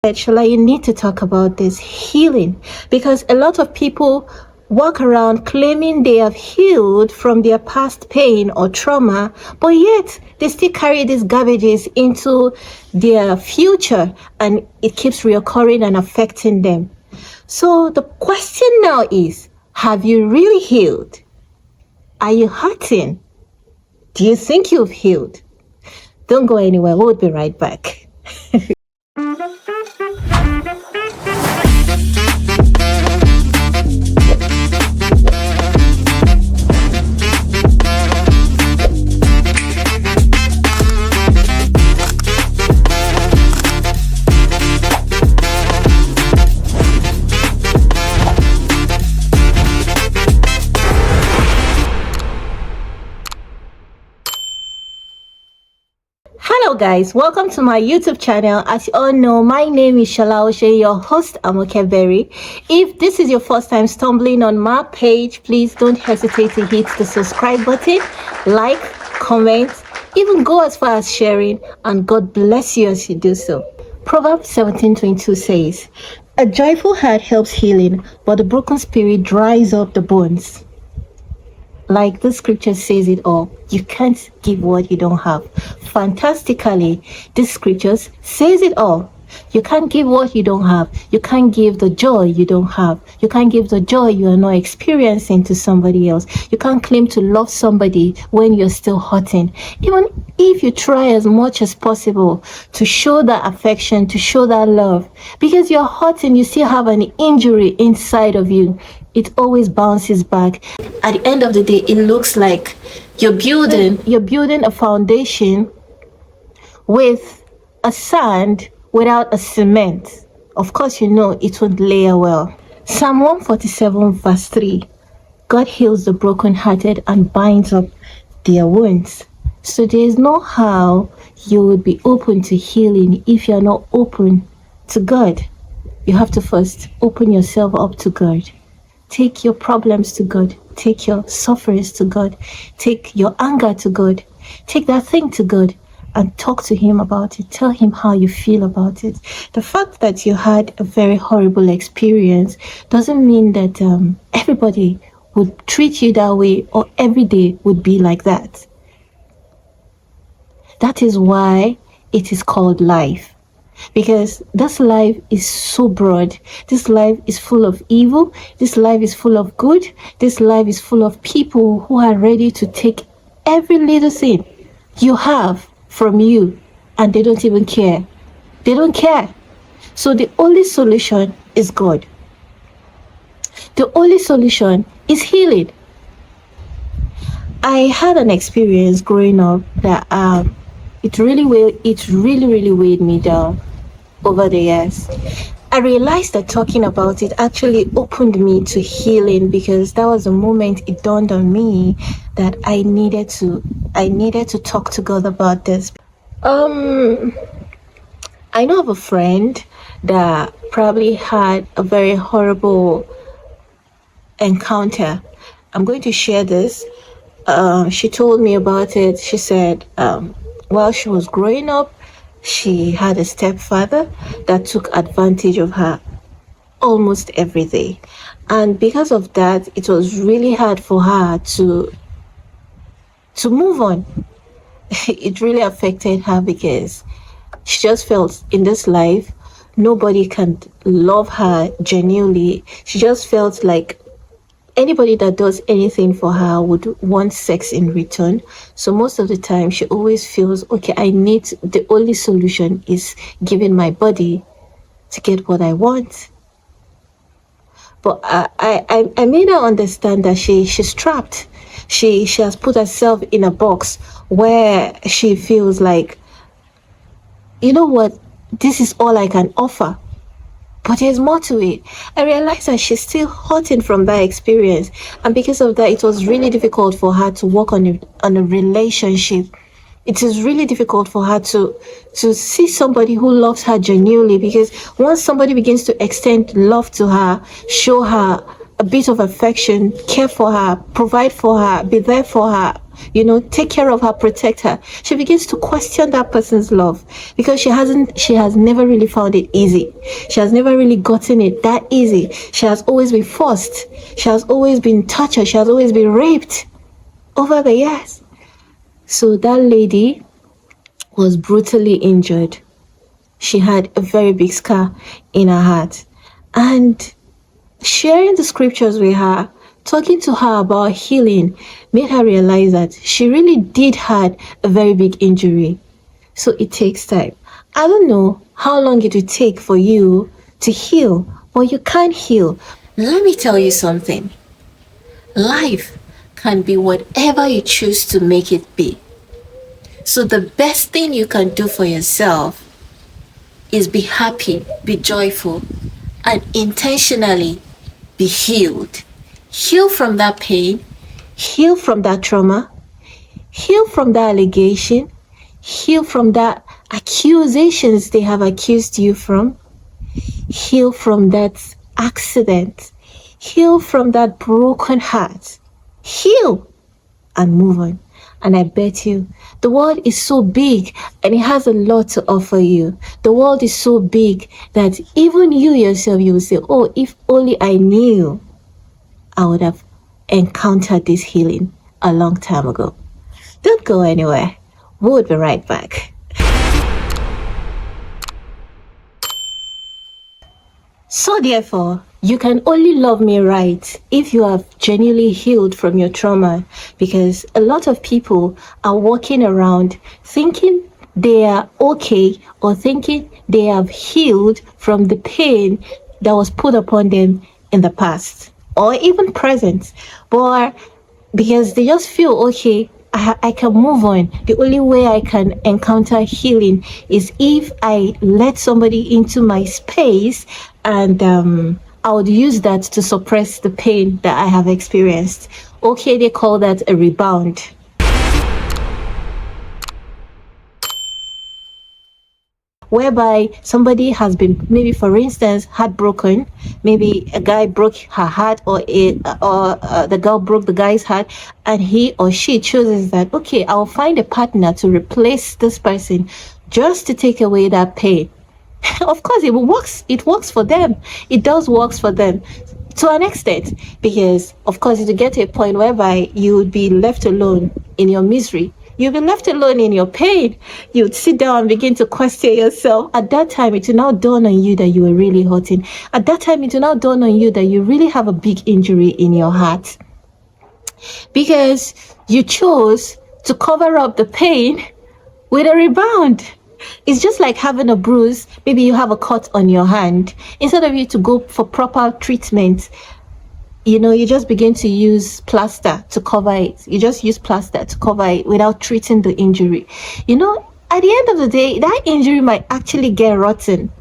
Shala, you need to talk about this healing, because a lot of people walk around claiming they have healed from their past pain or trauma, but yet they still carry these garbages into their future, and it keeps reoccurring and affecting them. So the question now is, have you really healed? Are you hurting? Do you think you've healed? Don't go anywhere. We'll be right back. Hello guys, welcome to my YouTube channel. As you all know, my name is Shala Oshe, your host Amokeberry. If this is your first time stumbling on my page, please don't hesitate to hit the subscribe button, like, comment, even go as far as sharing, and God bless you as you do so. Proverbs 17:22 says, "A joyful heart helps healing, but a broken spirit dries up the bones." Like the scripture says it all, you can't give what you don't have. Fantastically, this scriptures says it all. You can't give what you don't have. You can't give the joy you don't have. You can't give the joy you are not experiencing to somebody else. You can't claim to love somebody when you're still hurting. Even if you try as much as possible to show that affection, to show that love, because you're hurting, you still have an injury inside of you. It always bounces back. At the end of the day, it looks like you're building a foundation with a sand without a cement. Of course, you know it won't layer well. Psalm 147 verse 3, God heals the brokenhearted and binds up their wounds. So there is no how you would be open to healing if you're not open to God. You have to first open yourself up to God. Take your problems to God. Take your sufferings to God. Take your anger to God. Take that thing to God and talk to Him about it. Tell Him how you feel about it. The fact that you had a very horrible experience doesn't mean that everybody would treat you that way or every day would be like that. That is why it is called life. Because this life is so broad. This life is full of evil. This life is full of good. This life is full of people who are ready to take every little thing you have from you, and they don't even care. They don't care. So the only solution is God. The only solution is healing. I had an experience growing up that it really weighed me down over the years. I realized that talking about it actually opened me to healing, because that was the moment it dawned on me that I needed to talk to God about this. I know of a friend that probably had a very horrible encounter. I'm going to share this. She told me about it. She said while she was growing up, she had a stepfather that took advantage of her almost every day. And because of that, it was really hard for her to move on. It really affected her, because she just felt in this life, nobody can love her genuinely. She just felt like anybody that does anything for her would want sex in return. So most of the time she always feels, okay, the only solution is giving my body to get what I want. But I made her understand that she's trapped. She has put herself in a box where she feels like, you know what, this is all I can offer. But there's more to it. I realized that she's still hurting from that experience. And because of that, it was really difficult for her to work on a relationship. It is really difficult for her to see somebody who loves her genuinely, because once somebody begins to extend love to her, show her a bit of affection, care for her, provide for her, be there for her, take care of her, protect her, she begins to question that person's love, because she has never really found it easy. She has never really gotten it that easy. She has always been forced. She has always been tortured. She has always been raped over the years. So that lady was brutally injured. She had a very big scar in her heart. And sharing the scriptures with her, talking to her about healing, made her realize that she really did had a very big injury. So it takes time. I don't know how long it will take for you to heal, but you can't heal. Let me tell you something. Life can be whatever you choose to make it be. So the best thing you can do for yourself is be happy, be joyful, and intentionally be healed. Heal from that pain, heal from that trauma, heal from that allegation, heal from that accusations they have accused you from, heal from that accident, heal from that broken heart, heal and move on. And I bet you, the world is so big and it has a lot to offer you. The world is so big that even you yourself, you will say, oh, if only I knew, I would have encountered this healing a long time ago. Don't go anywhere. We'll be right back. So therefore, you can only love me right if you have genuinely healed from your trauma, because a lot of people are walking around thinking they are okay or thinking they have healed from the pain that was put upon them in the past or even present, but because they just feel okay, I can move on. The only way I can encounter healing is if I let somebody into my space, and I would use that to suppress the pain that I have experienced. Okay, they call that a rebound. Whereby somebody has been, maybe for instance, heartbroken. Maybe a guy broke her heart, or the girl broke the guy's heart, and he or she chooses that, okay, I'll find a partner to replace this person just to take away that pain. Of course, it works. It works for them. It does works for them to an extent, because of course, you get to a point whereby you would be left alone in your misery. You'll be left alone in your pain. You'd sit down and begin to question yourself. At that time, it will now dawn on you that you were really hurting. At that time, it will now dawn on you that you really have a big injury in your heart, because you chose to cover up the pain with a rebound. It's just like having a bruise. Maybe you have a cut on your hand. Instead of you to go for proper treatment, you just begin to use plaster to cover it. You just use plaster to cover it without treating the injury. At the end of the day, that injury might actually get rotten.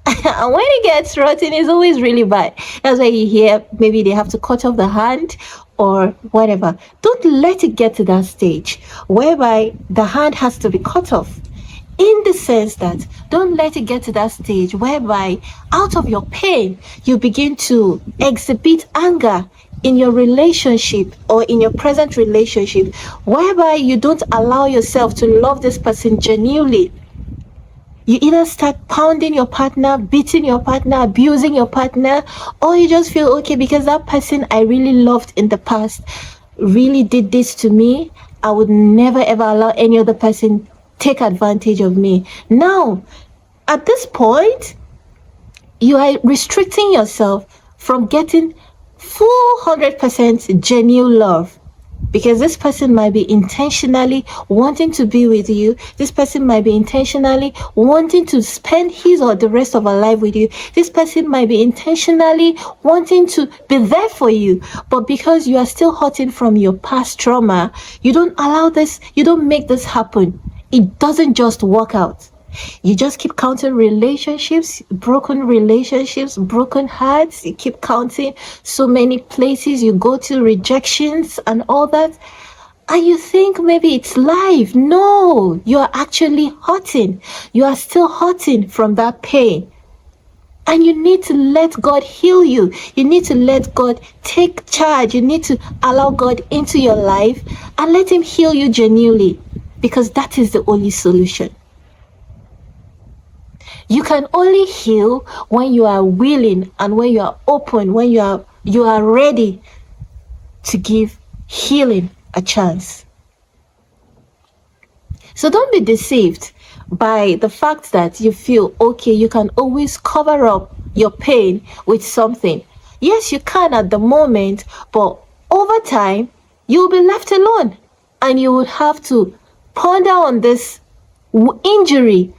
And when it gets rotten, it's always really bad. That's why you hear maybe they have to cut off the hand or whatever. Don't let it get to that stage whereby the hand has to be cut off. In the sense that, don't let it get to that stage whereby out of your pain, you begin to exhibit anger in your relationship or in your present relationship, whereby you don't allow yourself to love this person genuinely. You either start pounding your partner, beating your partner, abusing your partner, or you just feel okay because that person I really loved in the past really did this to me. I would never ever allow any other person take advantage of me. Now, at this point, you are restricting yourself from getting full 100% genuine love, because this person might be intentionally wanting to be with you. This person might be intentionally wanting to spend his or the rest of her life with you. This person might be intentionally wanting to be there for you. But because you are still hurting from your past trauma, you don't allow this, you don't make this happen. It doesn't just work out. You just keep counting relationships, broken hearts. You keep counting so many places you go to, rejections and all that. And you think maybe it's life. No, you are actually hurting. You are still hurting from that pain. And you need to let God heal you. You need to let God take charge. You need to allow God into your life and let him heal you genuinely, because that is the only solution. You can only heal when you are willing and when you are open, when you are ready to give healing a chance. So don't be deceived by the fact that you feel, okay, you can always cover up your pain with something. Yes, you can at the moment, but over time, you'll be left alone and you would have to ponder on this injury.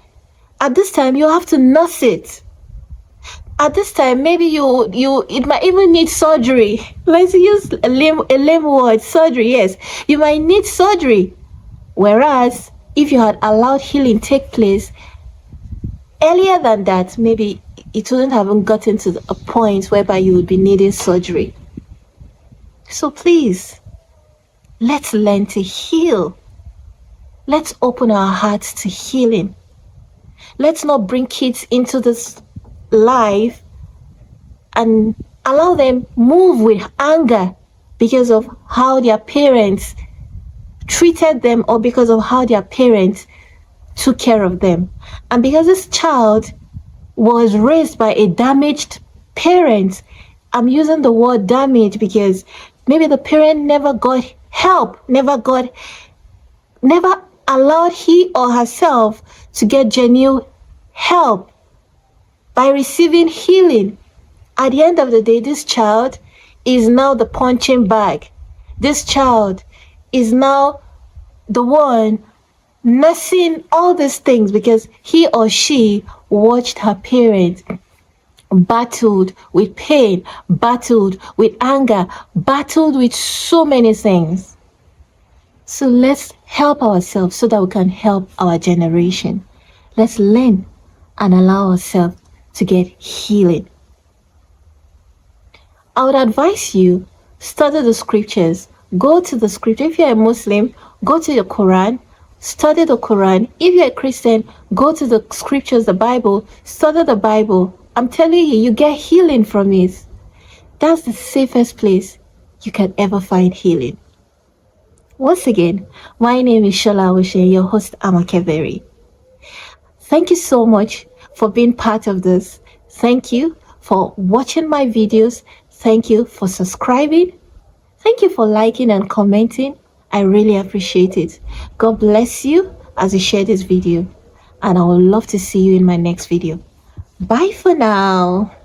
At this time, you have to nurse it. At this time, maybe it might even need surgery. Let's use a lame word, surgery. Yes, you might need surgery. Whereas if you had allowed healing take place earlier than that, maybe it wouldn't have gotten to a point whereby you would be needing surgery. So please, let's learn to heal. Let's open our hearts to healing. Let's not bring kids into this life and allow them move with anger because of how their parents treated them or because of how their parents took care of them. And because this child was raised by a damaged parent, I'm using the word damage because maybe the parent never got help, never allowed he or herself to get genuine help by receiving healing. At the end of the day, this child is now the punching bag. This child is now the one nursing all these things because he or she watched her parents battled with pain, battled with anger, battled with so many things. So let's help ourselves so that we can help our generation. Let's learn and allow ourselves to get healing. I would advise you, study the scriptures. Go to the scripture. If you're a Muslim, go to your Quran, study the Quran. If you're a Christian, go to the scriptures, the Bible, study the Bible. I'm telling you, you get healing from it. That's the safest place you can ever find healing. Once again, my name is Shola Oshe, your host, Amakeberi. Thank you so much for being part of this. Thank you for watching my videos. Thank you for subscribing. Thank you for liking and commenting. I really appreciate it. God bless you as you share this video. And I would love to see you in my next video. Bye for now.